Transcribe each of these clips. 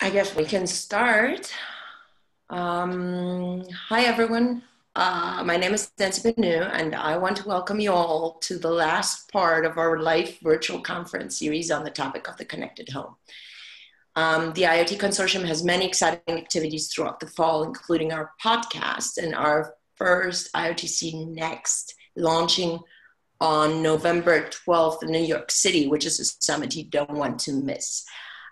I guess we can start. Hi, everyone. My name is Nancy Benu, and I want to welcome you all to the last part of our live virtual conference series on the topic of the connected home. The IoT Consortium has many exciting activities throughout the fall, including our podcast and our first IoTC Next, launching on November 12th in New York City, which is a summit you don't want to miss.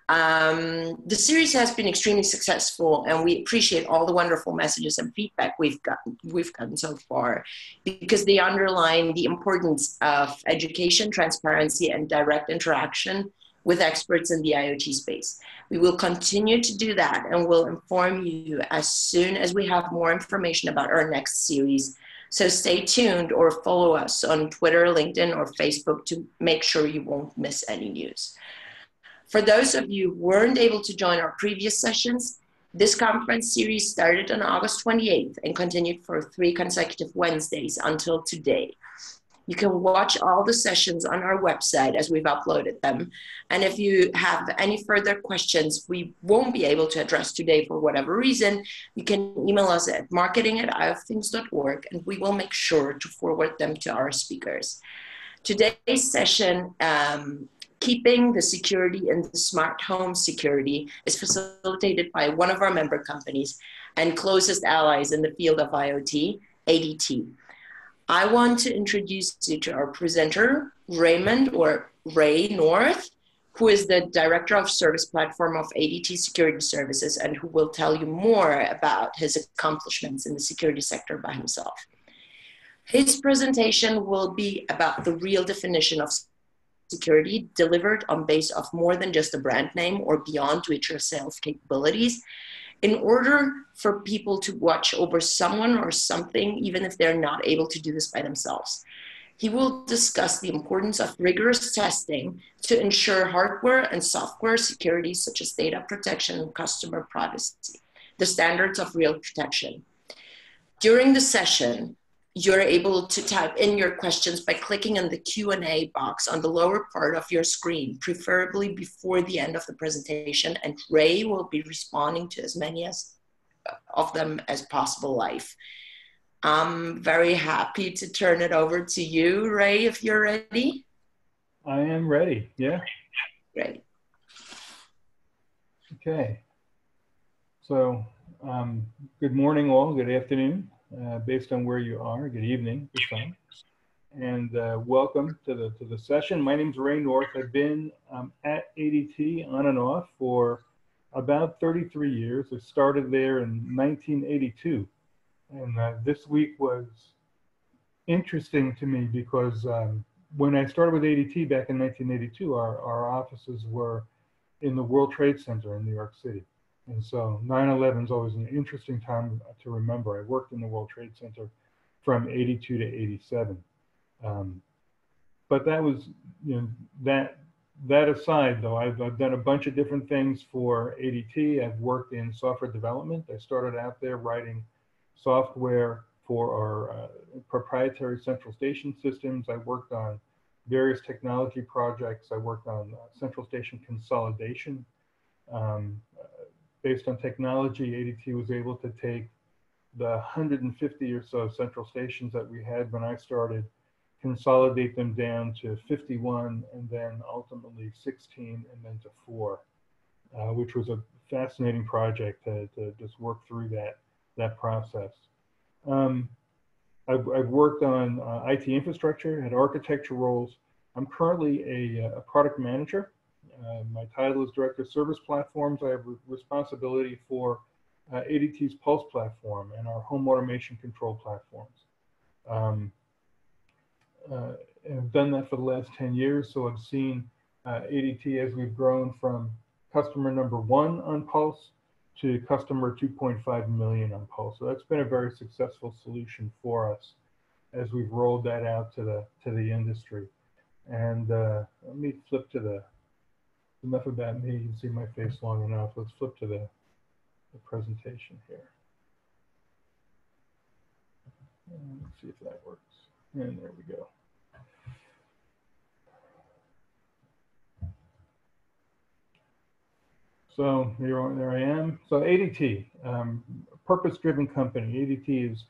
The series has been extremely successful, and we appreciate all the wonderful messages and feedback we've gotten so far, because they underline the importance of education, transparency, and direct interaction with experts in the IoT space. We will continue to do that, and we'll inform you as soon as we have more information about our next series. So stay tuned or follow us on Twitter, LinkedIn, or Facebook to make sure you won't miss any news. For those of you who weren't able to join our previous sessions, this conference series started on August 28th and continued for 3 consecutive Wednesdays until today. You can watch all the sessions on our website as we've uploaded them. And if you have any further questions we won't be able to address today for whatever reason, you can email us at marketing@iothings.org, and we will make sure to forward them to our speakers. Today's session, Keeping the Security in the Smart Home Security, is facilitated by one of our member companies and closest allies in the field of IoT, ADT. I want to introduce you to our presenter, Raymond, or Ray North, who is the Director of Service Platform of ADT Security Services, and who will tell you more about his accomplishments in the security sector by himself. His presentation will be about the real definition of security delivered on base of more than just a brand name or beyond do-it-yourself capabilities, in order for people to watch over someone or something, even if they're not able to do this by themselves. He will discuss the importance of rigorous testing to ensure hardware and software security, such as data protection and customer privacy, the standards of real protection. During the session, you're able to type in your questions by clicking on the Q&A box on the lower part of your screen, preferably before the end of the presentation, and Ray will be responding to as many of them as possible live. I'm very happy to turn it over to you, Ray, if you're ready. I am ready, yeah. Great. Okay, so good morning all, good afternoon. Based on where you are, good evening for some, and welcome to the session. My name is Ray North. I've been at ADT on and off for about 33 years. I started there in 1982, and this week was interesting to me because when I started with ADT back in 1982, our offices were in the World Trade Center in New York City. And so 9/11 is always an interesting time to remember. I worked in the World Trade Center from 82 to 87. But that was, that aside though, I've done a bunch of different things for ADT. I've worked in software development. I started out there writing software for our proprietary central station systems. I worked on various technology projects. I worked on central station consolidation. Based on technology, ADT was able to take the 150 or so central stations that we had when I started, consolidate them down to 51, and then ultimately 16, and then to 4, which was a fascinating project to just work through that process. I've worked on IT infrastructure, had architecture roles. I'm currently a product manager. My title is Director of Service Platforms. I have responsibility for ADT's Pulse platform and our home automation control platforms. I've done that for the last 10 years, so I've seen ADT as we've grown from customer number 1 on Pulse to customer 2.5 million on Pulse. So that's been a very successful solution for us as we've rolled that out to the industry. And let me flip to the, enough about me, you can see my face long enough. Let's flip to the presentation here. And let's see if that works. And there we go. So there I am. So ADT, purpose-driven company. ADT has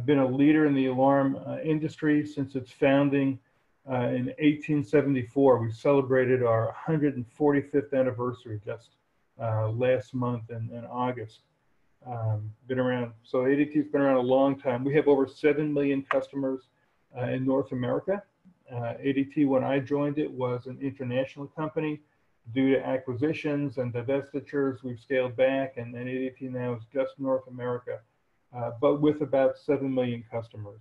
been a leader in the alarm industry since its founding in 1874. We celebrated our 145th anniversary just last month in August. Been around, so ADT's been around a long time. We have over 7 million customers in North America. ADT, when I joined it, was an international company. Due to acquisitions and divestitures, we've scaled back, and ADT now is just North America, but with about 7 million customers.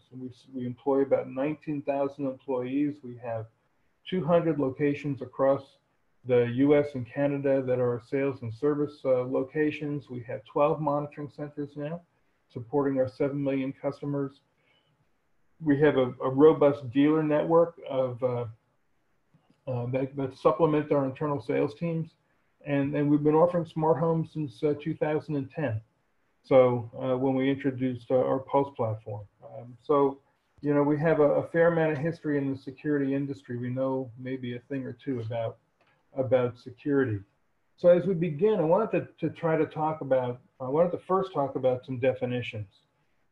We employ about 19,000 employees. We have 200 locations across the US and Canada that are sales and service locations. We have 12 monitoring centers now supporting our 7 million customers. We have a robust dealer network of that supplement our internal sales teams. And we've been offering smart homes since 2010. So when we introduced our Pulse platform. So, you know, we have a fair amount of history in the security industry. We know maybe a thing or two about security. So as we begin, I wanted to first talk about some definitions.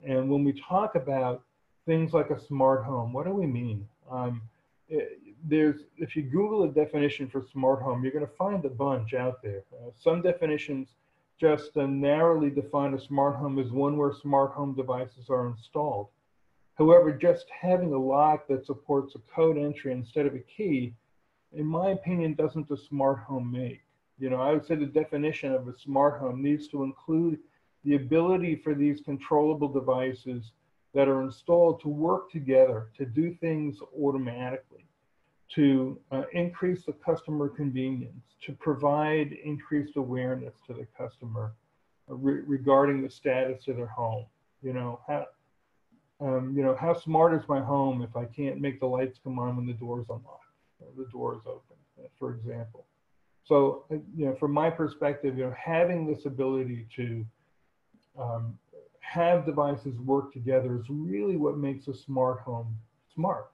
And when we talk about things like a smart home, what do we mean? If you Google a definition for smart home, you're going to find a bunch out there. Some definitions just narrowly define a smart home as one where smart home devices are installed. However, just having a lock that supports a code entry instead of a key, in my opinion, doesn't a smart home make. You know, I would say the definition of a smart home needs to include the ability for these controllable devices that are installed to work together, to do things automatically, to increase the customer convenience, to provide increased awareness to the customer regarding the status of their home. You know, how smart is my home if I can't make the lights come on when the door's unlocked, or the door is open, for example. So, you know, from my perspective, you know, having this ability to have devices work together is really what makes a smart home smart.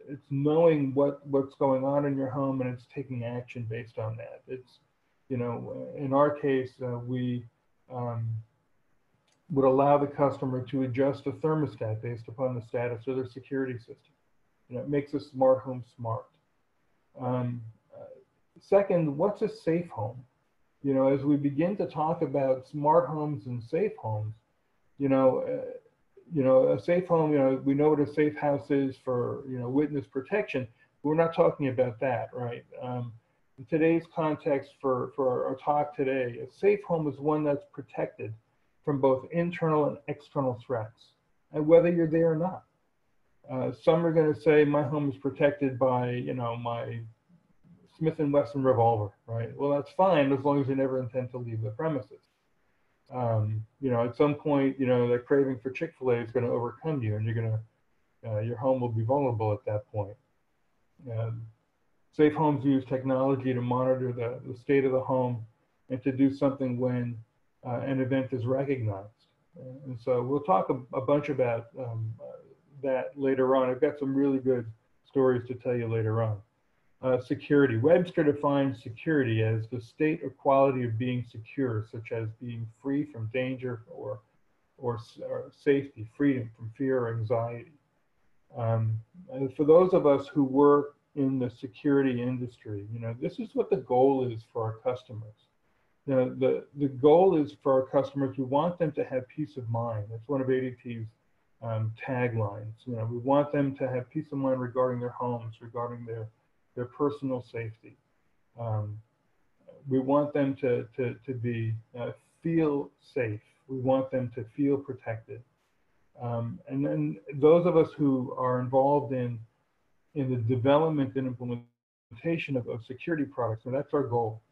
It's knowing what's going on in your home, and it's taking action based on that. It's, you know, in our case, we would allow the customer to adjust the thermostat based upon the status of their security system. You know, it makes a smart home smart. Second, what's a safe home? You know, as we begin to talk about smart homes and safe homes, you know, a safe home, you know, we know what a safe house is for, you know, witness protection. We're not talking about that, right? In today's context for our talk today, a safe home is one that's protected from both internal and external threats, and whether you're there or not. Some are going to say my home is protected by, you know, my Smith & Wesson revolver, right? Well, that's fine as long as you never intend to leave the premises. You know, at some point, you know, that craving for Chick-fil-A is going to overcome you, and you're going to, your home will be vulnerable at that point. Safe homes use technology to monitor the state of the home and to do something when an event is recognized. And so we'll talk a bunch about that later on. I've got some really good stories to tell you later on. Security. Webster defines security as the state or quality of being secure, such as being free from danger or safety, freedom from fear or anxiety. For those of us who work in the security industry, you know, this is what the goal is for our customers. You know, the goal is for our customers, we want them to have peace of mind. That's one of ADT's taglines. You know, we want them to have peace of mind regarding their homes, regarding their personal safety. We want them to feel safe. We want them to feel protected. And then those of us who are involved in the development and implementation of security products, and that's our goal.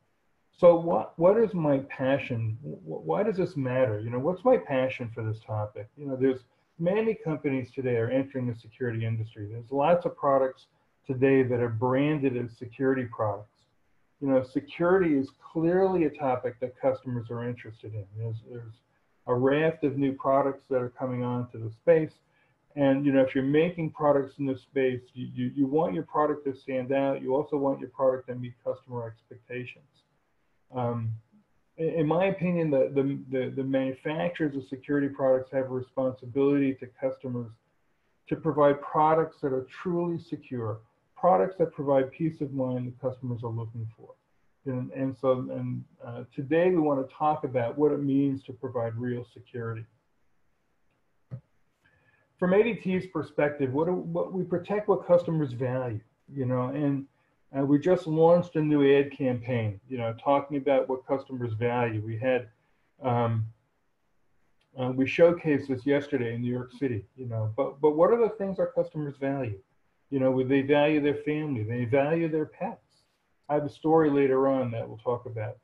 So what is my passion? Why does this matter? You know, what's my passion for this topic? You know, there's many companies today are entering the security industry. There's lots of products today that are branded as security products. You know, security is clearly a topic that customers are interested in. There's a raft of new products that are coming onto the space. And, you know, if you're making products in this space, you want your product to stand out. You also want your product to meet customer expectations. In my opinion, the manufacturers of security products have a responsibility to customers to provide products that are truly secure, products that provide peace of mind that customers are looking for. Today we want to talk about what it means to provide real security. From ADT's perspective, what we protect what customers value, and we just launched a new ad campaign, talking about what customers value. We had, we showcased this yesterday in New York City, but what are the things our customers value? They value their family, they value their pets. I have a story later on that we'll talk about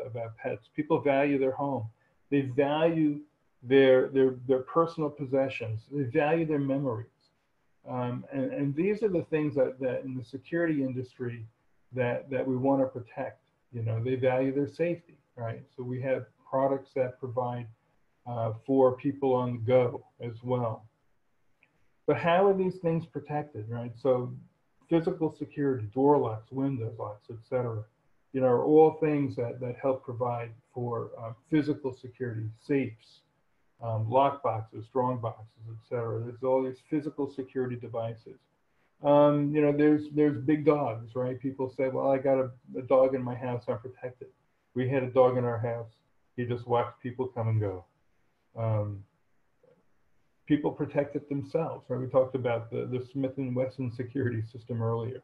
about pets. People value their home. They value their personal possessions. They value their memories. And these are the things that in the security industry that we want to protect. They value their safety, right? So we have products that provide for people on the go as well. But how are these things protected, right? So physical security, door locks, window locks, etc., are all things that help provide for physical security, safes, lock boxes, strong boxes, etc. There's all these physical security devices. There's big dogs, right? People say, well, I got a dog in my house, I'm protected. We had a dog in our house. He just watched people come and go. People protect it themselves, right? We talked about the Smith & Wesson security system earlier.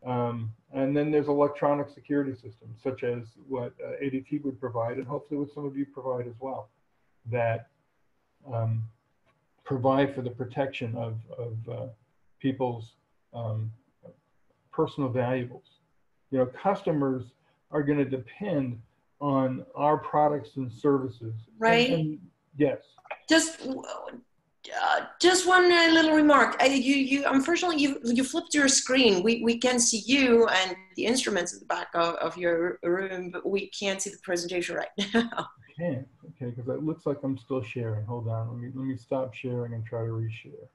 And then there's electronic security systems, such as what ADT would provide, and hopefully what some of you provide as well, that provide for the protection of people's personal valuables. Customers are going to depend on our products and services. Right. And yes. Just one little remark. Unfortunately, you flipped your screen. We can see you and the instruments in the back of your room, but we can't see the presentation right now. Okay, because it looks like I'm still sharing. Hold on, let me stop sharing and try to reshare.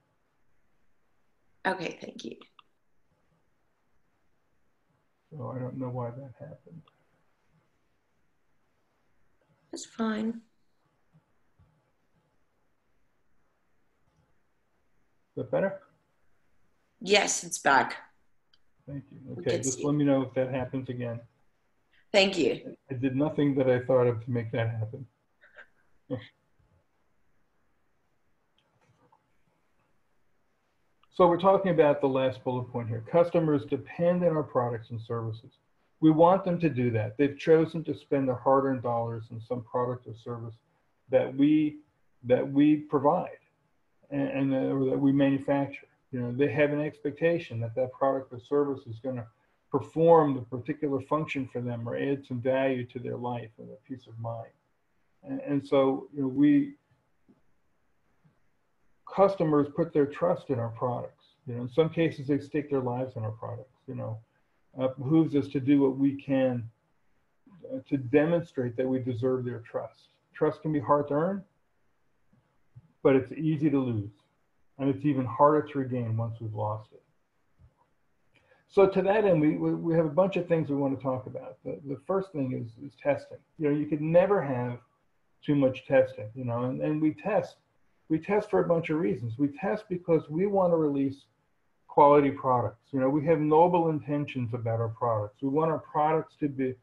Okay, thank you. So I don't know why that happened. That's fine. Is that better? Yes, it's back. Thank you. Okay, just let me know if that happens again. Thank you. I did nothing that I thought of to make that happen. So we're talking about the last bullet point here. Customers depend on our products and services. We want them to do that. They've chosen to spend their hard-earned dollars in some product or service that we provide or that we manufacture. They have an expectation that that product or service is going to perform the particular function for them or add some value to their life and their peace of mind. And so customers put their trust in our products. In some cases, they stake their lives on our products. Behooves us to do what we can to demonstrate that we deserve their trust. Trust can be hard to earn, but it's easy to lose. And it's even harder to regain once we've lost it. So to that end, we have a bunch of things we want to talk about. The first thing is testing. You could never have too much testing, and we test for a bunch of reasons. We test because we want to release quality products. We have noble intentions about our products. We want our products to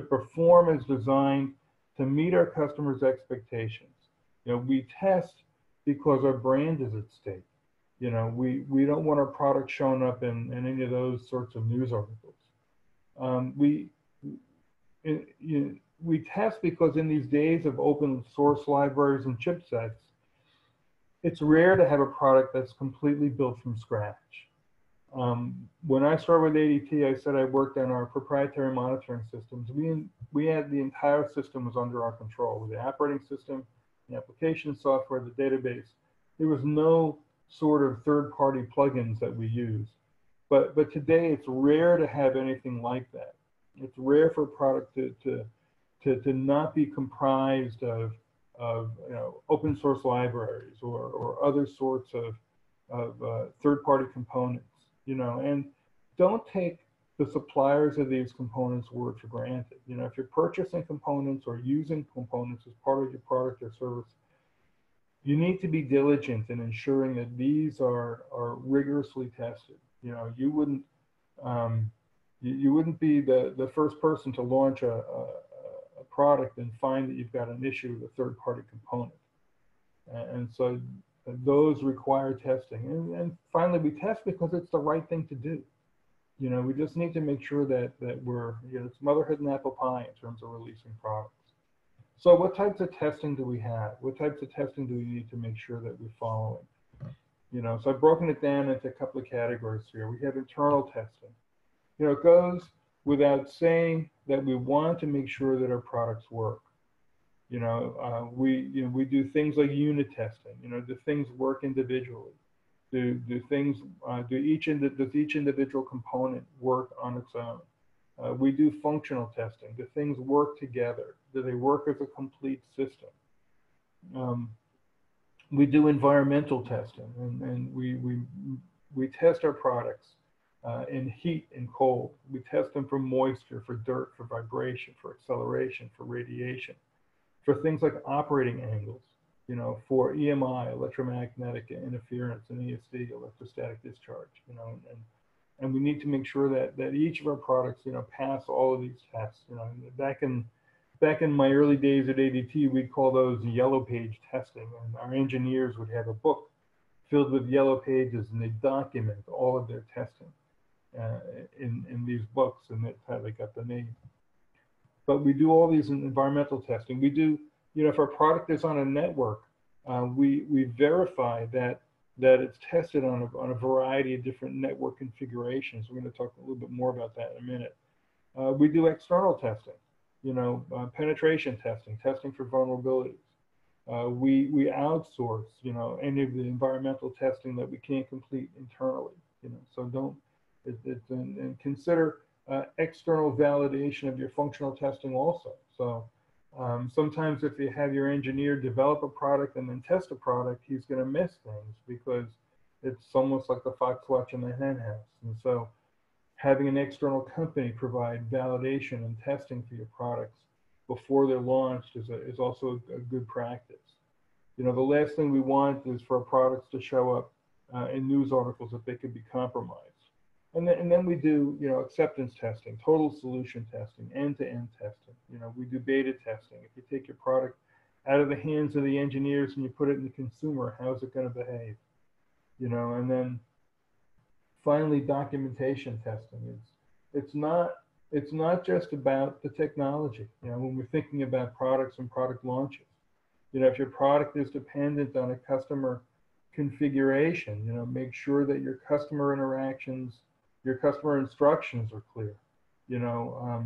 perform as designed to meet our customers' expectations. We test because our brand is at stake. We don't want our product showing up in any of those sorts of news articles. We test because in these days of open source libraries and chipsets, it's rare to have a product that's completely built from scratch. When I started with ADT, I said I worked on our proprietary monitoring systems. We had the entire system was under our control, with the operating system, the application software, the database. There was no sort of third-party plugins that we used. But today, it's rare to have anything like that. It's rare for a product to not be comprised of open source libraries or other sorts of third-party components. And don't take the suppliers of these components work for granted. You know, if you're purchasing components or using components as part of your product or service, you need to be diligent in ensuring that these are rigorously tested. You know, you wouldn't you wouldn't be the first person to launch a product and find that you've got an issue with a third-party component. And so those require testing. And finally, we test because it's the right thing to do. You know, we just need to make sure that we're, you know, it's motherhood and apple pie in terms of releasing products. So what types of testing do we have? What types of testing do we need to make sure that we're following? You know, so I've broken it down into a couple of categories here. We have internal testing. You know, it goes without saying that we want to make sure that our products work. You know, we do things like unit testing. You know, do things work individually? Do each individual component work on its own? We do functional testing. Do things work together? Do they work as a complete system? We do environmental testing, and we test our products in heat and cold. We test them for moisture, for dirt, for vibration, for acceleration, for radiation, for things like operating angles, you know, for EMI, electromagnetic interference, and ESD, electrostatic discharge, you know, and we need to make sure that each of our products, you know, pass all of these tests. You know, back in my early days at ADT, we'd call those yellow page testing, and our engineers would have a book filled with yellow pages, and they document all of their testing in these books, and that's how they got the name. But we do all these environmental testing. We do, you know, if our product is on a network, we verify that it's tested on a variety of different network configurations. We're going to talk a little bit more about that in a minute. We do external testing, you know, penetration testing, testing for vulnerabilities. We outsource, you know, any of the environmental testing that we can't complete internally, you know, so don't, and consider external validation of your functional testing also. So sometimes if you have your engineer develop a product and then test a product, he's going to miss things because it's almost like the fox watching the hen house. And so having an external company provide validation and testing for your products before they're launched is also a good practice. You know, the last thing we want is for our products to show up in news articles that they could be compromised. And then we do, you know, acceptance testing, total solution testing, end-to-end testing. You know, we do beta testing. If you take your product out of the hands of the engineers and you put it in the consumer, how's it going to behave? You know, and then finally, documentation testing. It's not just about the technology. You know, when we're thinking about products and product launches, you know, if your product is dependent on a customer configuration, you know, make sure that your customer interactions, your customer instructions are clear. You know,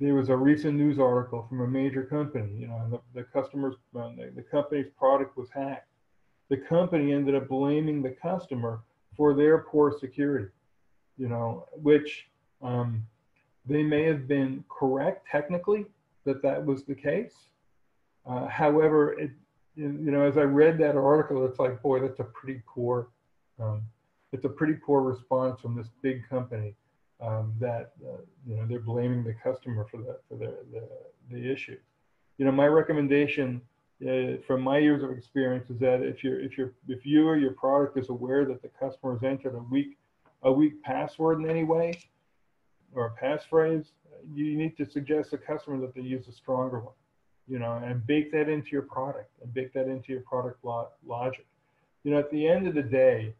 there was a recent news article from a major company, you know, and the company's product was hacked. The company ended up blaming the customer for their poor security, you know, which they may have been correct technically that was the case. However, you know, as I read that article, it's like, boy, that's a pretty poor response from this big company that you know, they're blaming the customer for the issue. You know, my recommendation from my years of experience is that if you or your product is aware that the customer has entered a weak password in any way or a passphrase, you need to suggest to the customer that they use a stronger one. You know, and bake that into your product and bake that into your product logic. You know, at the end of the day,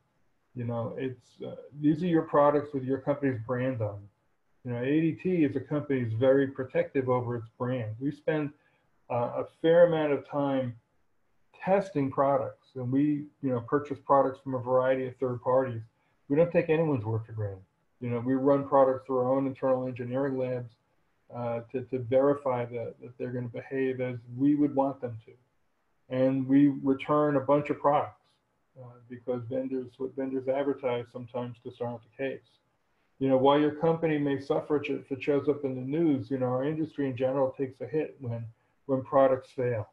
you know, it's these are your products with your company's brand on them. You know, ADT as a company is very protective over its brand. We spend a fair amount of time testing products, and we, you know, purchase products from a variety of third parties. We don't take anyone's word for granted. You know, we run products through our own internal engineering labs to verify that they're going to behave as we would want them to. And we return a bunch of products because what vendors advertise sometimes just aren't the case. You know, while your company may suffer if it shows up in the news, you know, our industry in general takes a hit when products fail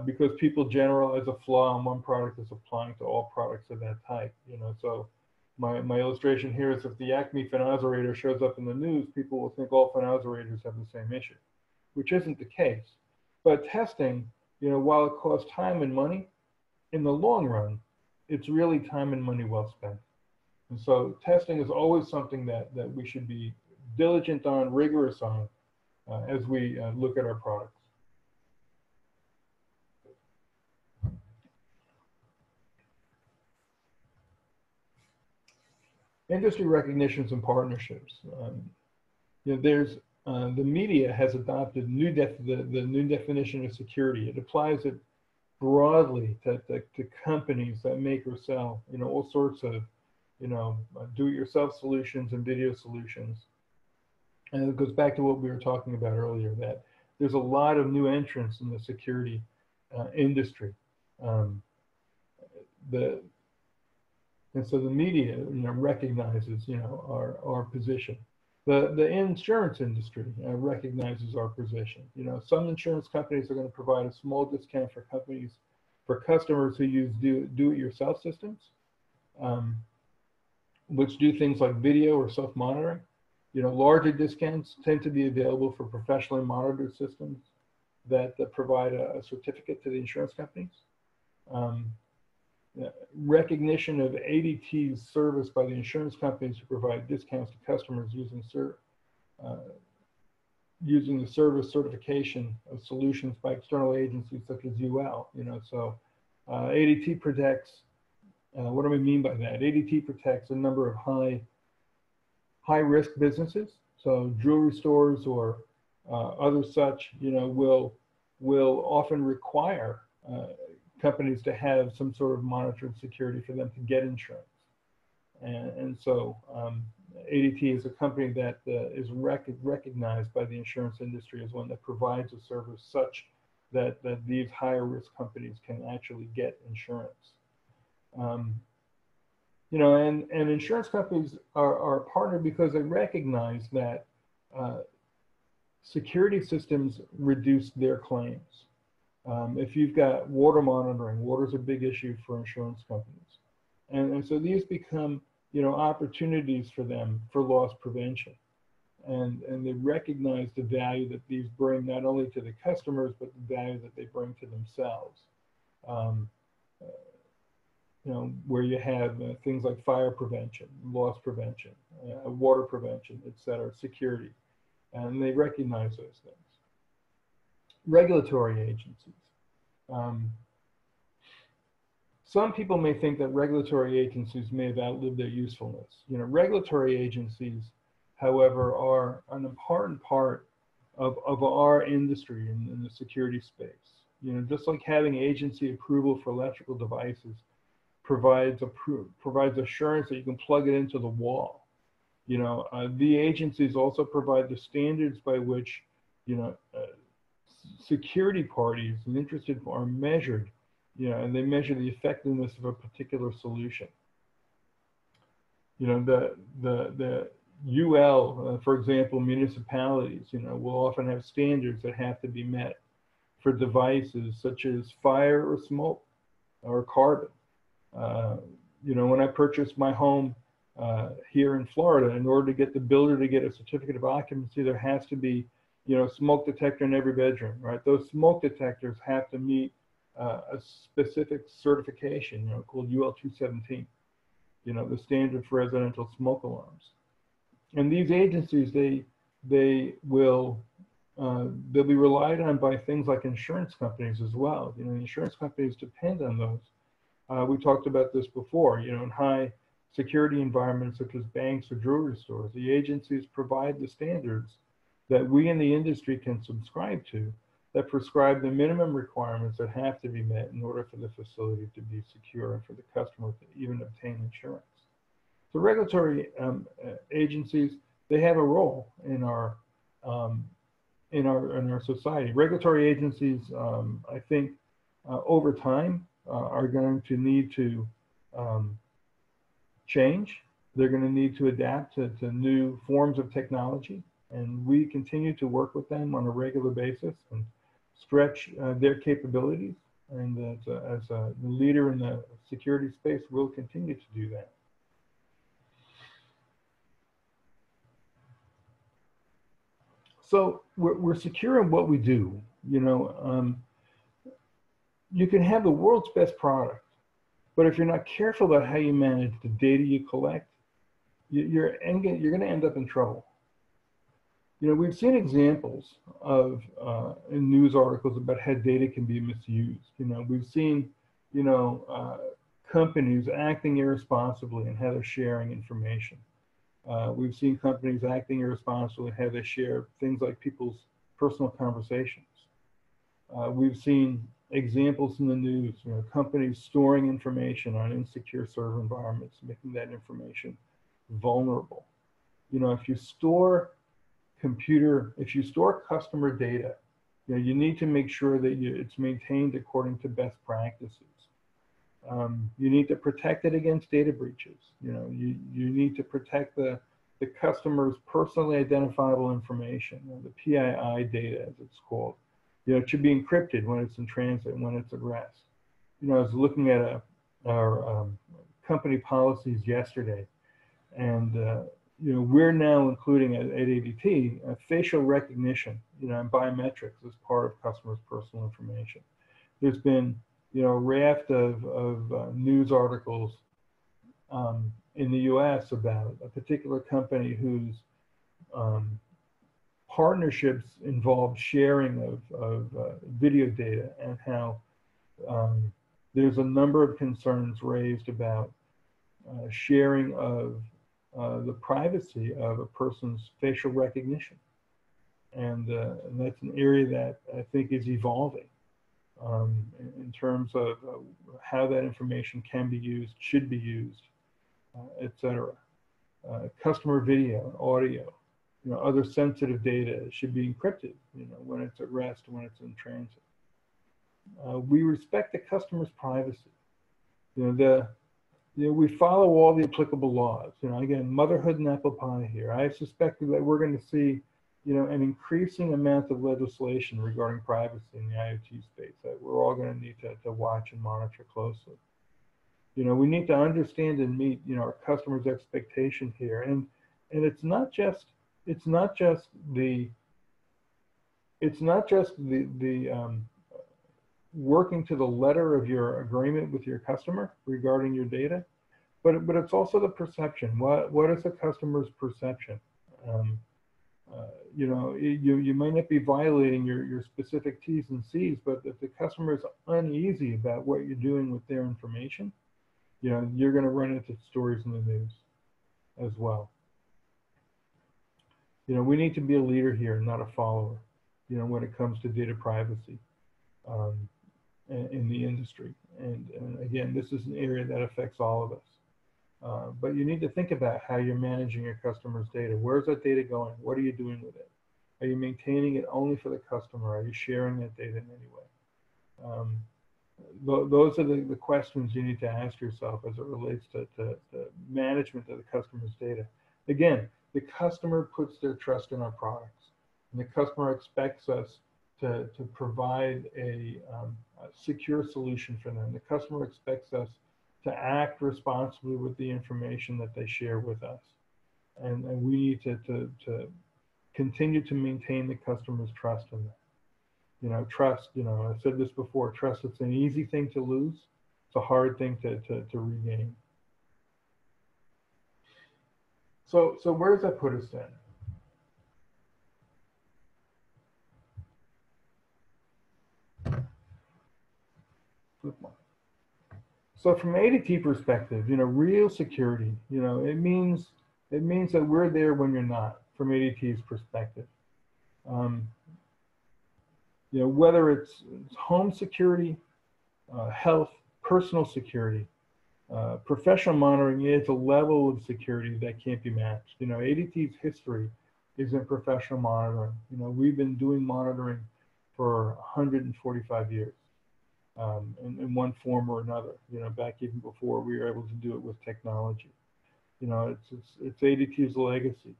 because people generalize a flaw in one product as applying to all products of that type. You know, so my illustration here is if the Acme phenazerator shows up in the news, people will think all phenazerators have the same issue, which isn't the case. But testing, while it costs time and money, in the long run, it's really time and money well spent. And so testing is always something that we should be diligent on, rigorous on, as we look at our products. Industry recognitions and partnerships. There's the media has adopted the new definition of security. It applies it broadly to companies that make or sell, all sorts of, do-it-yourself solutions and video solutions. And it goes back to what we were talking about earlier, that there's a lot of new entrants in the security industry. And so the media, recognizes, our position. The insurance industry recognizes our position. Some insurance companies are going to provide a small discount for customers who use do-it-yourself systems, which do things like video or self-monitoring. Larger discounts tend to be available for professionally monitored systems that provide a certificate to the insurance companies. Recognition of ADT's service by the insurance companies who provide discounts to customers using the service certification of solutions by external agencies such as UL. So ADT protects. What do we mean by that? ADT protects a number of high-risk businesses. So jewelry stores or other such, will often require companies to have some sort of monitored security for them to get insurance. And so ADT is a company that is recognized by the insurance industry as one that provides a service such that these higher risk companies can actually get insurance. And insurance companies are partnered because they recognize that security systems reduce their claims. If you've got water monitoring, water's a big issue for insurance companies. And so these become, opportunities for them for loss prevention. And they recognize the value that these bring not only to the customers, but the value that they bring to themselves. Where you have things like fire prevention, loss prevention, water prevention, et cetera, security. And they recognize those things. Regulatory agencies. Some people may think that regulatory agencies may have outlived their usefulness. Regulatory agencies, however, are an important part of our industry in the security space. Just like having agency approval for electrical devices provides assurance that you can plug it into the wall. The agencies also provide the standards by which, security parties and interested are measured, and they measure the effectiveness of a particular solution. The UL, for example, municipalities, will often have standards that have to be met for devices such as fire or smoke or carbon. When I purchased my home here in Florida, in order to get the builder to get a certificate of occupancy, there has to be smoke detector in every bedroom, right? Those smoke detectors have to meet a specific certification, called UL 217, the standard for residential smoke alarms. And these agencies, they'll be relied on by things like insurance companies as well. Insurance companies depend on those. We talked about this before, in high security environments such as banks or jewelry stores, the agencies provide the standards that we in the industry can subscribe to that prescribe the minimum requirements that have to be met in order for the facility to be secure and for the customer to even obtain insurance. So regulatory agencies, they have a role in our society. Regulatory agencies, I think, over time are going to need to change. They're going to need to adapt to new forms of technology. And we continue to work with them on a regular basis and stretch their capabilities. And as a leader in the security space, we'll continue to do that. So we're secure in what we do. You know, you can have the world's best product, but if you're not careful about how you manage the data you collect, you're going to end up in trouble. You know, we've seen examples of in news articles about how data can be misused. You know, we've seen, you know, companies acting irresponsibly in how they're sharing information. We've seen companies acting irresponsibly in how they share things like people's personal conversations. We've seen examples in the news, you know, companies storing information on insecure server environments, making that information vulnerable. You know, if you store customer data, you know, you need to make sure that it's maintained according to best practices. You need to protect it against data breaches. You know, you need to protect the customer's personally identifiable information, or the PII data, as it's called. You know, it should be encrypted when it's in transit and when it's at rest. You know, I was looking at our company policies yesterday, and you know, we're now including at ADT facial recognition, you know, and biometrics as part of customers' personal information. There's been, you know, a raft of news articles in the U.S. about a particular company whose partnerships involve sharing of video data, and how there's a number of concerns raised about sharing of the privacy of a person's facial recognition. And that's an area that I think is evolving in terms of how that information can be used, should be used, et cetera. Customer video, audio, you know, other sensitive data should be encrypted, you know, when it's at rest, when it's in transit. We respect the customer's privacy. You know, we follow all the applicable laws. You know, again, motherhood and apple pie here. I suspect that we're going to see, you know, an increasing amount of legislation regarding privacy in the IoT space that we're all going to need to watch and monitor closely. You know, we need to understand and meet, you know, our customers' expectation here, and it's not just the working to the letter of your agreement with your customer regarding your data, but it's also the perception. What is the customer's perception? You know, you might not be violating your specific T's and C's, but if the customer is uneasy about what you're doing with their information, you know, you're going to run into stories in the news as well. You know, we need to be a leader here, not a follower, you know, when it comes to data privacy in the industry. And again, this is an area that affects all of us. But you need to think about how you're managing your customer's data. Where's that data going? What are you doing with it? Are you maintaining it only for the customer? Are you sharing that data in any way? Those are the questions you need to ask yourself as it relates to management of the customer's data. Again, the customer puts their trust in our products, and the customer expects us to provide a secure solution for them. The customer expects us to act responsibly with the information that they share with us. And we need to continue to maintain the customer's trust in that. You know, trust, you know, I've said this before, trust, it's an easy thing to lose. It's a hard thing to regain. So where does that put us then? So from ADT perspective, you know, real security, you know, it means that we're there when you're not, from ADT's perspective. You know, whether it's home security, health, personal security, professional monitoring, it's a level of security that can't be matched. You know, ADT's history is in professional monitoring. You know, we've been doing monitoring for 145 years in one form or another, you know, back even before we were able to do it with technology. You know, it's ADT's legacy.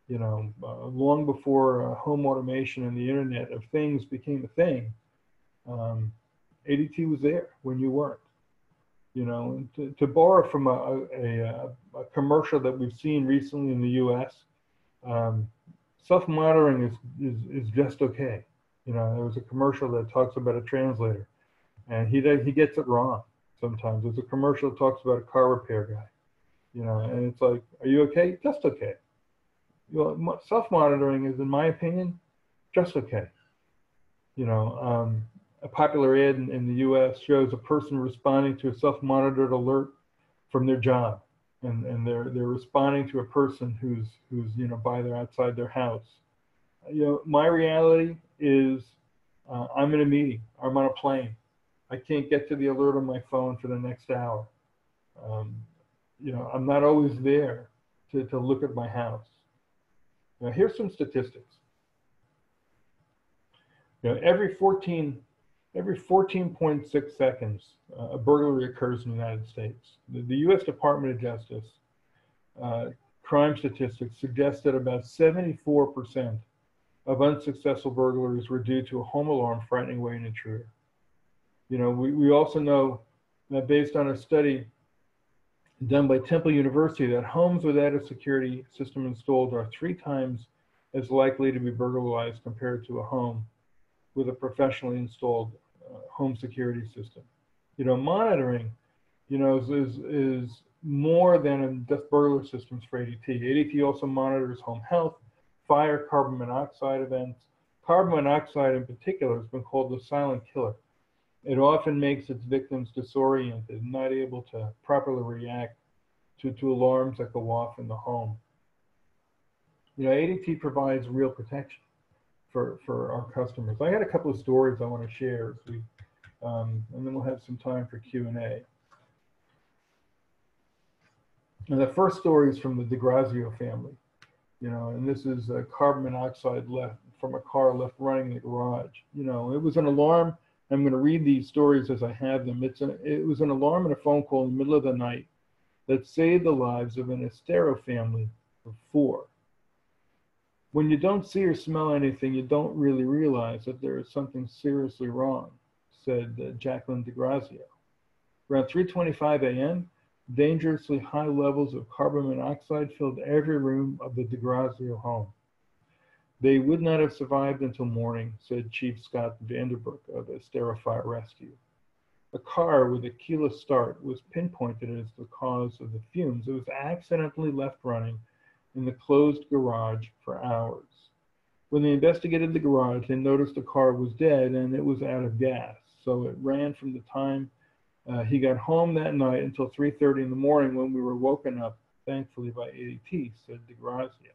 You know, long before home automation and the Internet of Things became a thing, ADT was there when you weren't. You know, and to borrow from a commercial that we've seen recently in the U.S., Self-monitoring is just okay. You know, there was a commercial that talks about a translator, and he gets it wrong sometimes. There's a commercial that talks about a car repair guy, you know, and it's like, are you okay? Just okay. You know, self-monitoring is, in my opinion, just okay. You know, a popular ad in the U.S. shows a person responding to a self-monitored alert from their job, and they're responding to a person who's you know outside their house. You know, my reality is I'm in a meeting, I'm on a plane, I can't get to the alert on my phone for the next hour. Um, you know, I'm not always there to look at my house. Now, here's some statistics. You know, every 14.6 seconds, a burglary occurs in the United States. The U.S. Department of Justice crime statistics suggest that about 74% of unsuccessful burglaries were due to a home alarm frightening away an intruder. You know, we also know that based on a study done by Temple University that homes without a security system installed are 3 times as likely to be burglarized compared to a home with a professionally installed home security system. You know, monitoring, you know, is more than just burglar systems for ADT. ADT also monitors home health, fire, carbon monoxide events. Carbon monoxide in particular has been called the silent killer. It often makes its victims disoriented, not able to properly react to alarms that go off in the home. You know, ADT provides real protection for our customers. I had a couple of stories I want to share, as we, and then we'll have some time for Q&A. And the first story is from the DeGrazio family. You know, and this is carbon monoxide left from a car left running in the garage. You know, it was an alarm. I'm going to read these stories as I have them. It was an alarm and a phone call in the middle of the night that saved the lives of an Estero family of 4. When you don't see or smell anything, you don't really realize that there is something seriously wrong, said Jacqueline DeGrazio. Around 3:25 a.m., dangerously high levels of carbon monoxide filled every room of the DeGrazio home. They would not have survived until morning, said Chief Scott Vanderbrook of Estero Fire Rescue. A car with a keyless start was pinpointed as the cause of the fumes. It was accidentally left running in the closed garage for hours. When they investigated the garage, they noticed the car was dead and it was out of gas. So it ran from the time he got home that night until 3:30 in the morning, when we were woken up, thankfully, by ADT, said DeGrazio.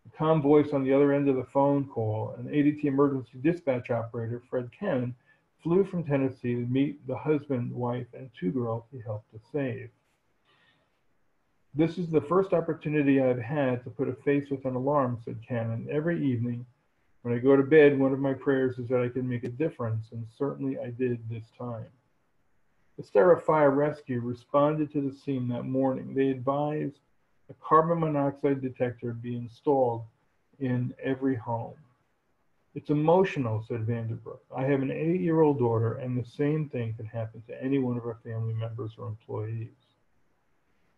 A calm voice on the other end of the phone call, an ADT emergency dispatch operator, Fred Cannon, flew from Tennessee to meet the husband, wife, and 2 girls he helped to save. This is the first opportunity I've had to put a face with an alarm, said Cannon. Every evening when I go to bed, one of my prayers is that I can make a difference, and certainly I did this time. The Estero Fire Rescue responded to the scene that morning. They advised a carbon monoxide detector be installed in every home. It's emotional, said Vanderbrook. I have an 8-year-old daughter, and the same thing could happen to any one of our family members or employees.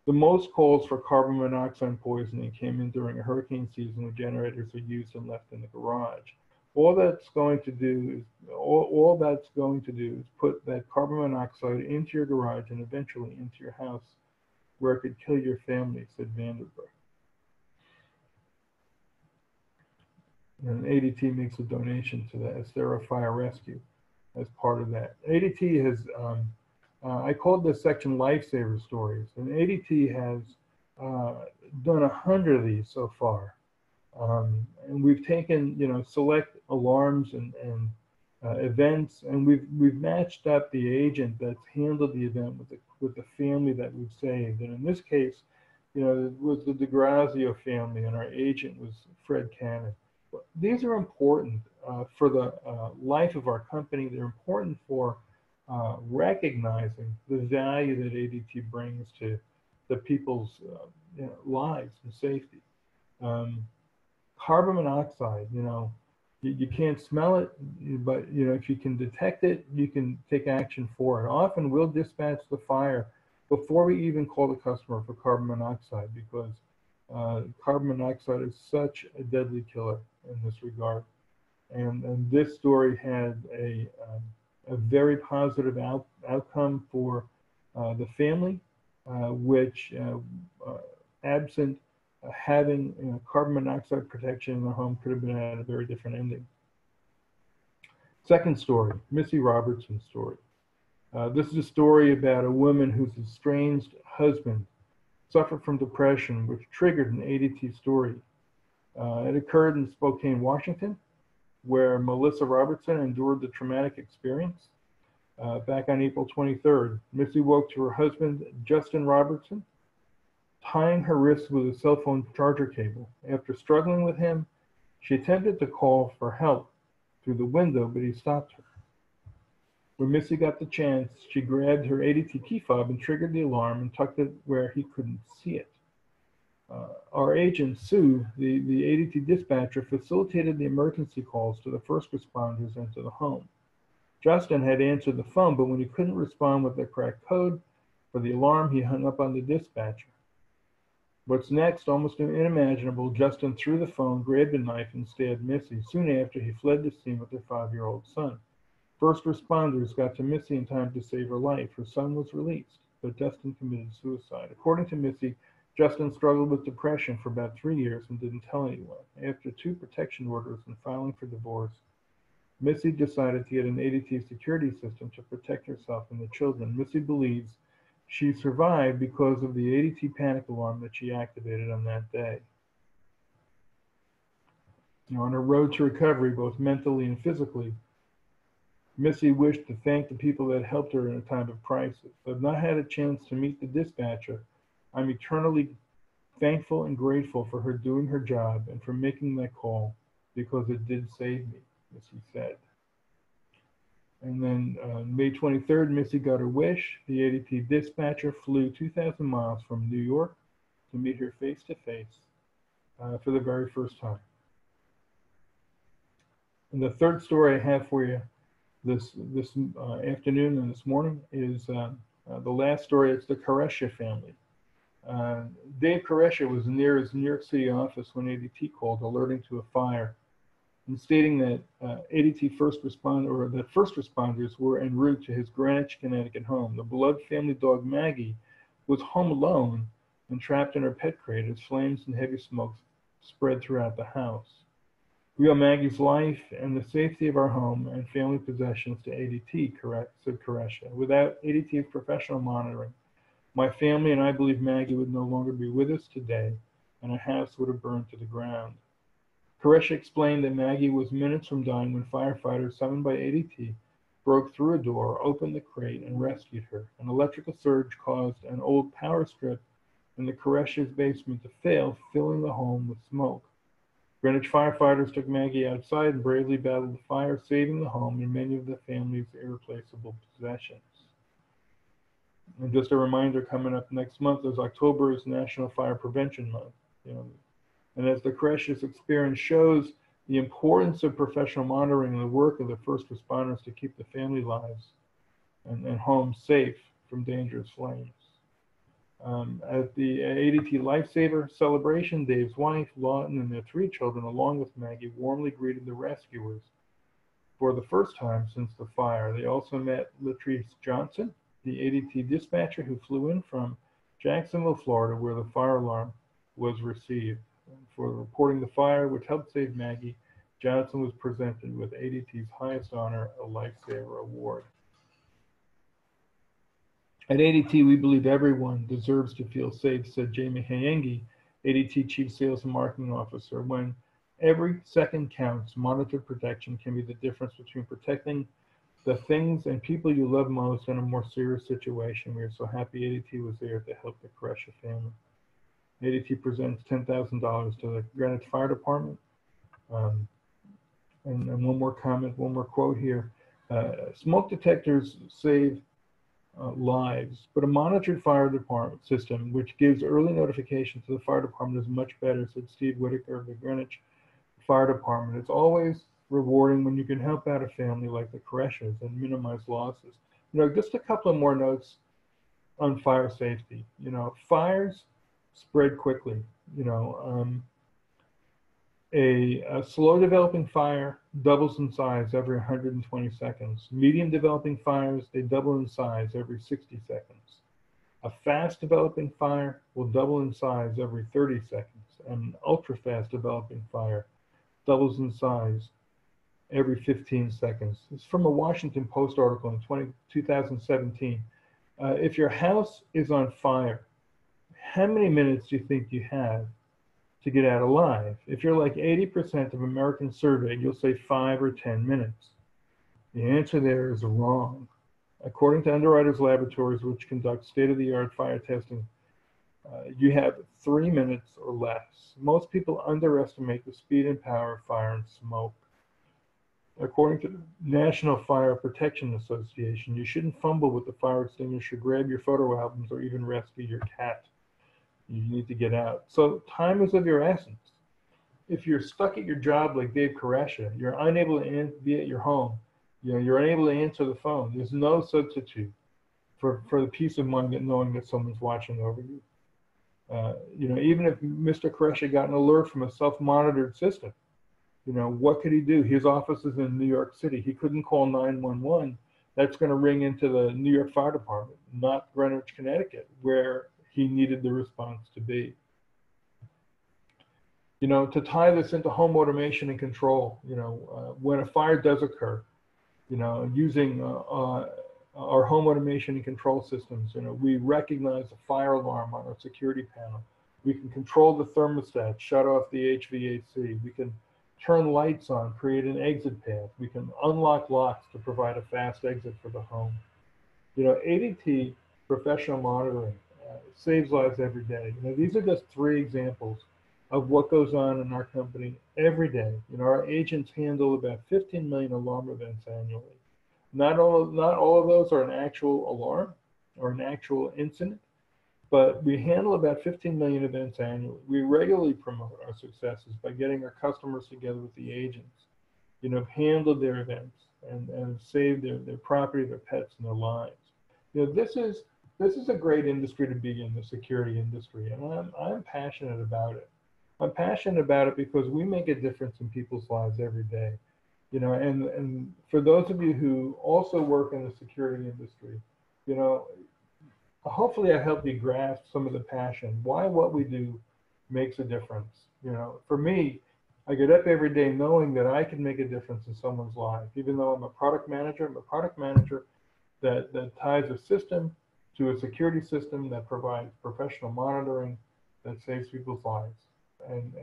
The most calls for carbon monoxide poisoning came in during a hurricane season when generators are used and left in the garage. All that's going to do is put that carbon monoxide into your garage and eventually into your house, where it could kill your family, said Vanderbrook. And ADT makes a donation to the Estero Fire Rescue as part of that. ADT has, I called this section Lifesaver Stories, and ADT has done 100 of these so far. And we've taken, you know, select alarms and events, and we've matched up the agent that's handled the event with the family that we've saved. And in this case, you know, it was the DeGrazio family, and our agent was Fred Cannon. These are important for the life of our company. They're important for recognizing the value that ADT brings to the people's you know, lives and safety. Carbon monoxide, you know, you can't smell it, but you know, if you can detect it, you can take action for it. Often we'll dispatch the fire before we even call the customer for carbon monoxide, because Carbon monoxide is such a deadly killer in this regard. And this story had a very positive outcome for the family, which, absent having carbon monoxide protection in the home, could have been at a very different ending. Second story, Missy Robertson's story. This is a story about a woman whose estranged husband suffered from depression, which triggered an ADT story. It occurred in Spokane, Washington, where Melissa Robertson endured the traumatic experience. Back on April 23rd, Missy woke to her husband, Justin Robertson, tying her wrists with a cell phone charger cable. After struggling with him, she attempted to call for help through the window, but he stopped her. When Missy got the chance, she grabbed her ADT key fob and triggered the alarm and tucked it where he couldn't see it. Our agent, Sue, the ADT dispatcher, facilitated the emergency calls to the first responders and to the home. Justin had answered the phone, but when he couldn't respond with the correct code for the alarm, he hung up on the dispatcher. What's next, almost unimaginable, Justin threw the phone, grabbed a knife, and stabbed Missy. Soon after, he fled the scene with their 5-year-old son. First responders got to Missy in time to save her life. Her son was released, but Justin committed suicide. According to Missy, Justin struggled with depression for about 3 years and didn't tell anyone. After 2 protection orders and filing for divorce, Missy decided to get an ADT security system to protect herself and the children. Missy believes she survived because of the ADT panic alarm that she activated on that day. Now, on her road to recovery, both mentally and physically, Missy wished to thank the people that helped her in a time of crisis. I've not had a chance to meet the dispatcher. I'm eternally thankful and grateful for her doing her job and for making that call, because it did save me, Missy said. And then May 23rd, Missy got her wish. The ADT dispatcher flew 2,000 miles from New York to meet her face to face for the very first time. And the third story I have for you this afternoon and this morning is the last story. It's the Koresha family. Dave Koresha was near his New York City office when ADT called, alerting to a fire, and stating that ADT first responders were en route to his Greenwich, Connecticut home. The beloved family dog Maggie was home alone and trapped in her pet crate as flames and heavy smoke spread throughout the house. We owe Maggie's life and the safety of our home and family possessions to ADT, said Koresha. Without ADT's professional monitoring, my family and I believe Maggie would no longer be with us today, and our house would have burned to the ground. Koresha explained that Maggie was minutes from dying when firefighters summoned by ADT broke through a door, opened the crate, and rescued her. An electrical surge caused an old power strip in the Koresha's basement to fail, filling the home with smoke. Greenwich firefighters took Maggie outside and bravely battled the fire, saving the home and many of the family's irreplaceable possessions. And just a reminder, coming up next month is October is National Fire Prevention Month. And as the Koresha's experience shows, the importance of professional monitoring and the work of the first responders to keep the family lives and homes safe from dangerous flames. At the ADT Lifesaver celebration, Dave's wife, Lawton, and their 3 children, along with Maggie, warmly greeted the rescuers for the first time since the fire. They also met Latrice Johnson, the ADT dispatcher who flew in from Jacksonville, Florida, where the fire alarm was received. For reporting the fire, which helped save Maggie, Johnson was presented with ADT's highest honor, a Lifesaver Award. At ADT, we believe everyone deserves to feel safe, said Jamie Hayengi, ADT Chief Sales and Marketing Officer. When every second counts, monitored protection can be the difference between protecting the things and people you love most in a more serious situation. We are so happy ADT was there to help the Koresha family. ADT presents $10,000 to the Greenwich Fire Department. And one more comment, one more quote here. Smoke detectors save lives, but a monitored fire department system, which gives early notification to the fire department, is much better, said Steve Whitaker of the Greenwich Fire Department. It's always rewarding when you can help out a family like the Koreshas and minimize losses. Just a couple of more notes on fire safety. Fires spread quickly. You know, a slow developing fire doubles in size every 120 seconds. Medium developing fires, they double in size every 60 seconds. A fast developing fire will double in size every 30 seconds. And ultra fast developing fire doubles in size every 15 seconds. It's from a Washington Post article in 2017. If your house is on fire, how many minutes do you think you have to get out alive? If you're like 80% of Americans surveyed, you'll say 5 or 10 minutes. The answer there is wrong. According to Underwriters Laboratories, which conduct state-of-the-art fire testing, you have 3 minutes or less. Most people underestimate the speed and power of fire and smoke. According to the National Fire Protection Association, you shouldn't fumble with the fire extinguisher, grab your photo albums, or even rescue your cat. You need to get out. So time is of your essence. If you're stuck at your job like Dave Koresha, you're unable to be at your home, you're unable to answer the phone, there's no substitute for the peace of mind that knowing that someone's watching over you. Even if Mr. Koresha got an alert from a self-monitored system, what could he do? His office is in New York City. He couldn't call 911. That's going to ring into the New York Fire Department, not Greenwich, Connecticut, where he needed the response to be. To tie this into home automation and control, when a fire does occur, using our home automation and control systems, we recognize the fire alarm on our security panel. We can control the thermostat, shut off the HVAC. We can turn lights on, create an exit path. We can unlock locks to provide a fast exit for the home. ADT professional monitoring saves lives every day. These are just 3 examples of what goes on in our company every day. Our agents handle about 15 million alarm events annually. Not all of those are an actual alarm or an actual incident, but we handle about 15 million events annually. We regularly promote our successes by getting our customers together with the agents, handle their events and save their property, their pets, and their lives. This is a great industry to be in, the security industry, and I'm passionate about it. I'm passionate about it because we make a difference in people's lives every day. And for those of you who also work in the security industry, hopefully I helped you grasp some of the passion, why what we do makes a difference. For me, I get up every day knowing that I can make a difference in someone's life. Even though I'm a product manager that ties a system to a security system that provides professional monitoring that saves people's lives. And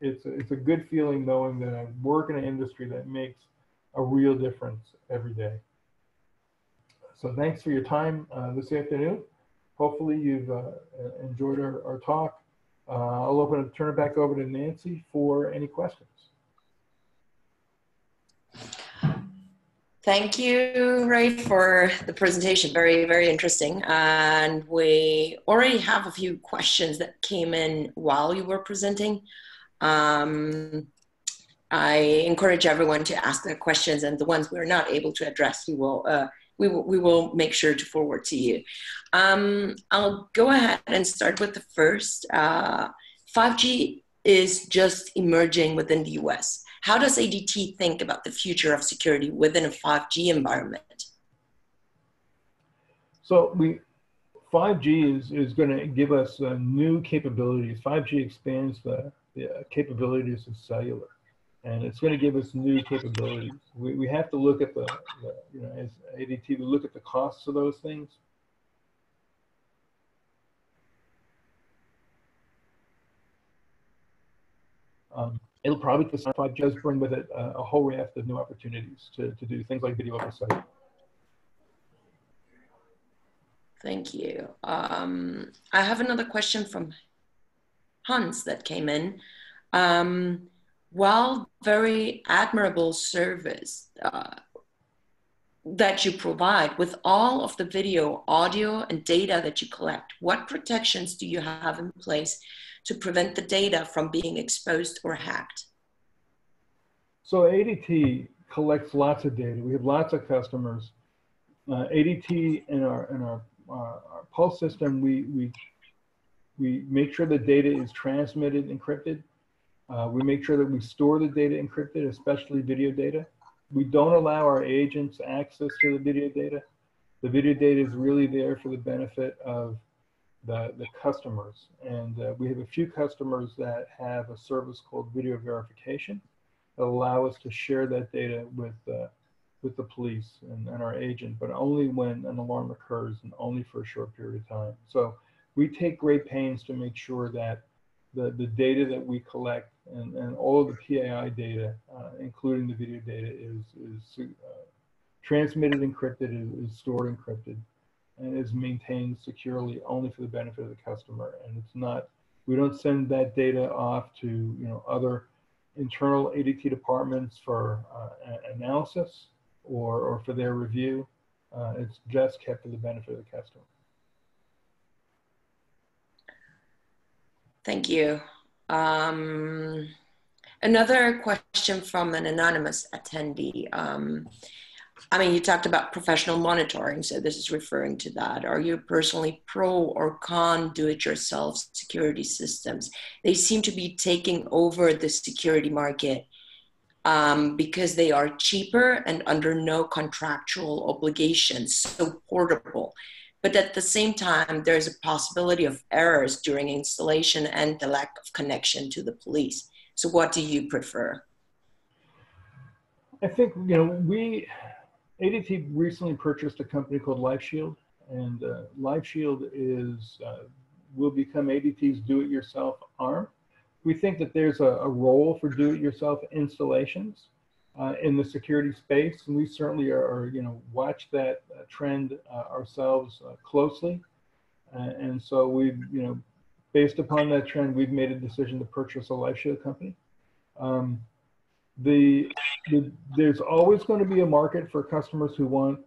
it's a good feeling knowing that I work in an industry that makes a real difference every day. So thanks for your time this afternoon. Hopefully you've enjoyed our talk. I'll turn it back over to Nancy for any questions. Thank you, Ray, for the presentation. Very, very interesting. And we already have a few questions that came in while you were presenting. I encourage everyone to ask their questions, and the ones we're not able to address, we will make sure to forward to you. I'll go ahead and start with the first. 5G is just emerging within the US. How does ADT think about the future of security within a 5G environment? So 5G is going to give us new capabilities. 5G expands the capabilities of cellular, and it's going to give us new capabilities. We have to look at as ADT, we look at the costs of those things. It'll probably, 5G does bring with it a whole raft of new opportunities to do things like video oversight. Thank you. I have another question from Hans that came in. While very admirable service that you provide with all of the video, audio, and data that you collect, what protections do you have in place to prevent the data from being exposed or hacked? So ADT collects lots of data. We have lots of customers. ADT in our Pulse system, we we make sure the data is transmitted encrypted. We make sure that we store the data encrypted, especially video data. We don't allow our agents access to the video data. The video data is really there for the benefit of the customers. And we have a few customers that have a service called video verification that allow us to share that data with the police and our agent, but only when an alarm occurs and only for a short period of time. So we take great pains to make sure that the data that we collect and all of the PAI data, including the video data, is transmitted encrypted, is stored encrypted, and is maintained securely only for the benefit of the customer. And it's not, we don't send that data off to other internal ADT departments for analysis or for their review. It's just kept for the benefit of the customer. Thank you. Another question from an anonymous attendee. You talked about professional monitoring, so this is referring to that. Are you personally pro or con do-it-yourself security systems? They seem to be taking over the security market because they are cheaper and under no contractual obligations, so portable. But at the same time, there's a possibility of errors during installation and the lack of connection to the police. So what do you prefer? I think, ADT recently purchased a company called LifeShield, and LifeShield will become ADT's do-it-yourself arm. We think that there's a role for do-it-yourself installations in the security space, and we certainly are watch that trend ourselves closely. And so we've, based upon that trend, we've made a decision to purchase a LifeShield company. There's always going to be a market for customers who want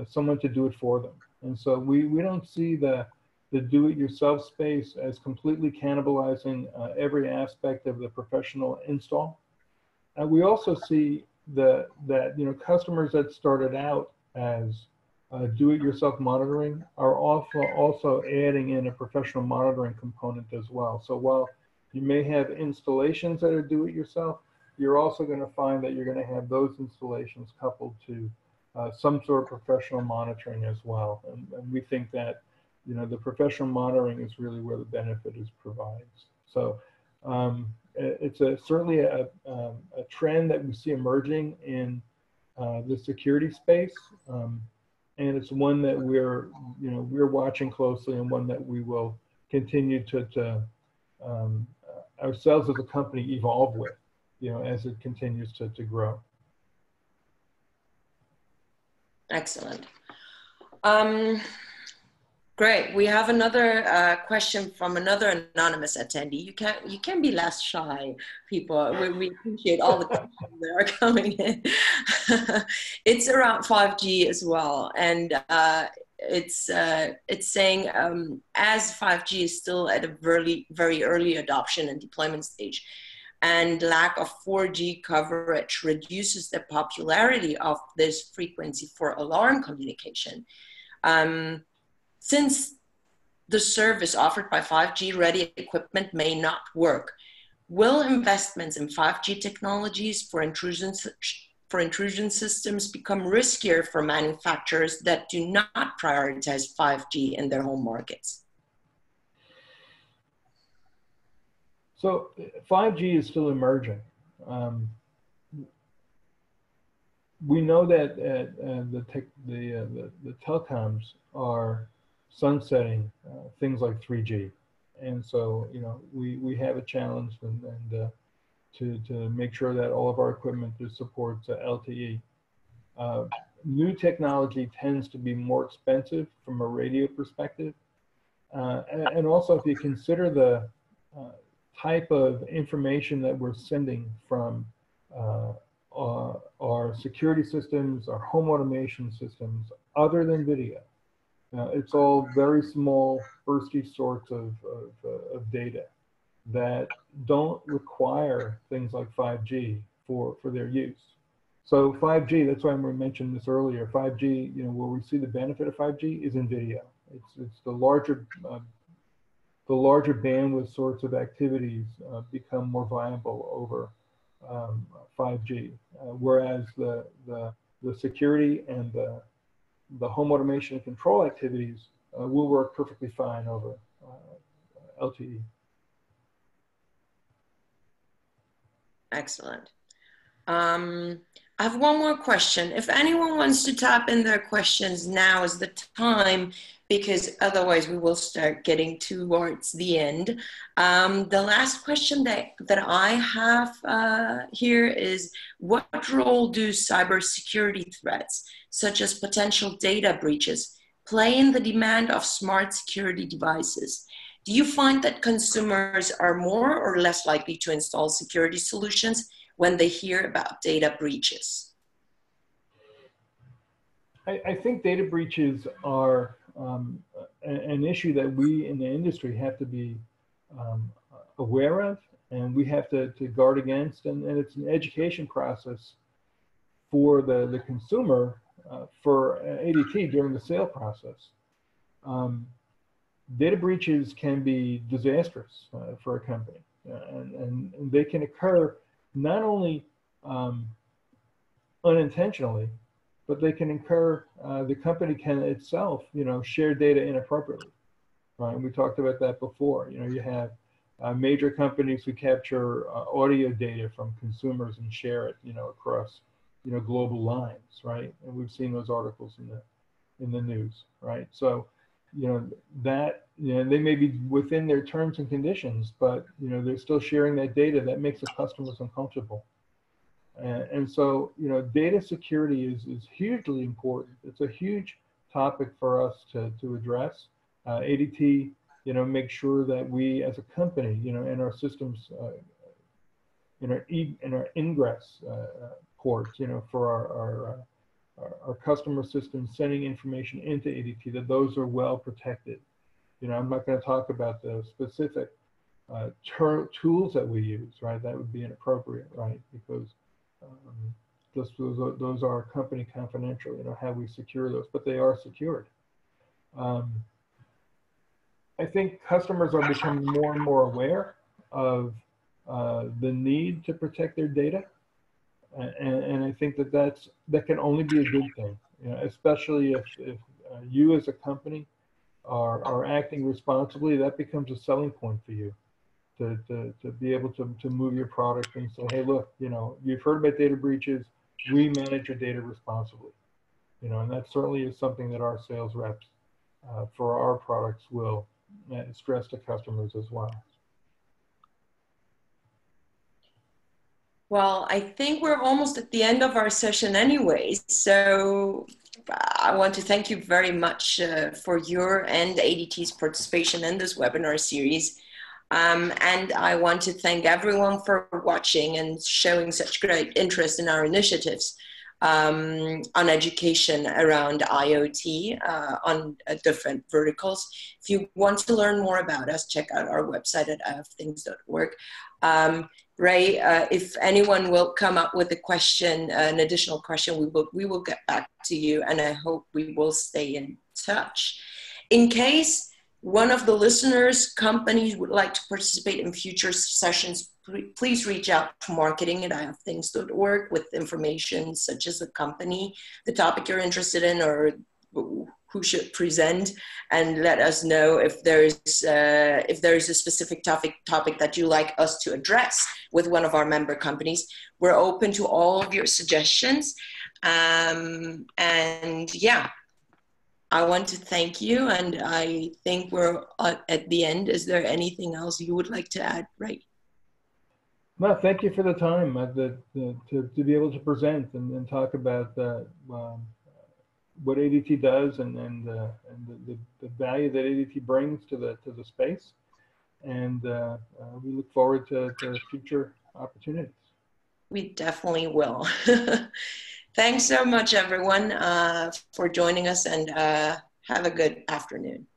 someone to do it for them. And so we don't see the do-it-yourself space as completely cannibalizing every aspect of the professional install. We also see that customers that started out as do-it-yourself monitoring are also adding in a professional monitoring component as well. So while you may have installations that are do-it-yourself, you're also going to find that you're going to have those installations coupled to some sort of professional monitoring as well. And we think that the professional monitoring is really where the benefit is provides. So it's certainly a trend that we see emerging in the security space, and it's one that we're watching closely, and one that we will continue to ourselves as a company evolve with, as it continues to grow. Excellent. Great. We have another question from another anonymous attendee. You can be less shy, people. We appreciate all the questions that are coming in. It's around 5G as well, and it's saying as 5G is still at a very early adoption and deployment stage, and lack of 4G coverage reduces the popularity of this frequency for alarm communication. Since the service offered by 5G ready equipment may not work, will investments in 5G technologies for intrusion systems become riskier for manufacturers that do not prioritize 5G in their home markets? So 5G is still emerging. We know that the telecoms are sunsetting things like 3G, and so we have a challenge to make sure that all of our equipment supports LTE. New technology tends to be more expensive from a radio perspective, and also if you consider the type of information that we're sending from our security systems, our home automation systems, other than video. It's all very small, bursty sorts of data that don't require things like 5G for their use. So 5G, that's why we mentioned this earlier, 5G, where we see the benefit of 5G is in video. It's the larger the larger bandwidth sorts of activities become more viable over 5G, whereas the security and the home automation and control activities will work perfectly fine over LTE. Excellent. I have one more question. If anyone wants to type in their questions, now is the time, because otherwise we will start getting towards the end. The last question that I have here is, what role do cybersecurity threats, such as potential data breaches, play in the demand of smart security devices? Do you find that consumers are more or less likely to install security solutions when they hear about data breaches? I think data breaches are an issue that we in the industry have to be aware of, and we have to guard against, and it's an education process for the consumer for ADT during the sale process. Data breaches can be disastrous for a company, and they can occur not only unintentionally, but they can occur, the company can itself, share data inappropriately, right? And we talked about that before. You have major companies who capture audio data from consumers and share it, across, global lines, right? And we've seen those articles in the news, right? So, that, they may be within their terms and conditions, but, they're still sharing that data that makes the customers uncomfortable. And so, data security is hugely important. It's a huge topic for us to address. ADT, make sure that we as a company, in our systems, in our ingress ports, for our customer systems sending information into ADT, that those are well protected. I'm not going to talk about the specific tools that we use, right? That would be inappropriate, right? Because those are company confidential, how we secure those, but they are secured. I think customers are becoming more and more aware of the need to protect their data. And I think that can only be a good thing, especially if you as a company are acting responsibly. That becomes a selling point for you to be able to move your product and say, hey, look, you've heard about data breaches. We manage your data responsibly, and that certainly is something that our sales reps for our products will stress to customers as well. Well, I think we're almost at the end of our session anyways. So I want to thank you very much for your and ADT's participation in this webinar series. And I want to thank everyone for watching and showing such great interest in our initiatives on education around IoT on different verticals. If you want to learn more about us, check out our website at ifthings.org. Ray, if anyone will come up with a question, an additional question, we will get back to you, and I hope we will stay in touch. In case one of the listeners' companies would like to participate in future sessions, please reach out to marketing@ifthings.org with information such as the company, the topic you're interested in, or who should present, and let us know if there is a specific topic that you like us to address with one of our member companies. We're open to all of your suggestions. And yeah, I want to thank you, and I think we're at the end. Is there anything else you would like to add, Ray? No, thank you for the time to be able to present and talk about what ADT does and the value that ADT brings to the space, and we look forward to future opportunities. We definitely will. Thanks so much, everyone, for joining us, and have a good afternoon.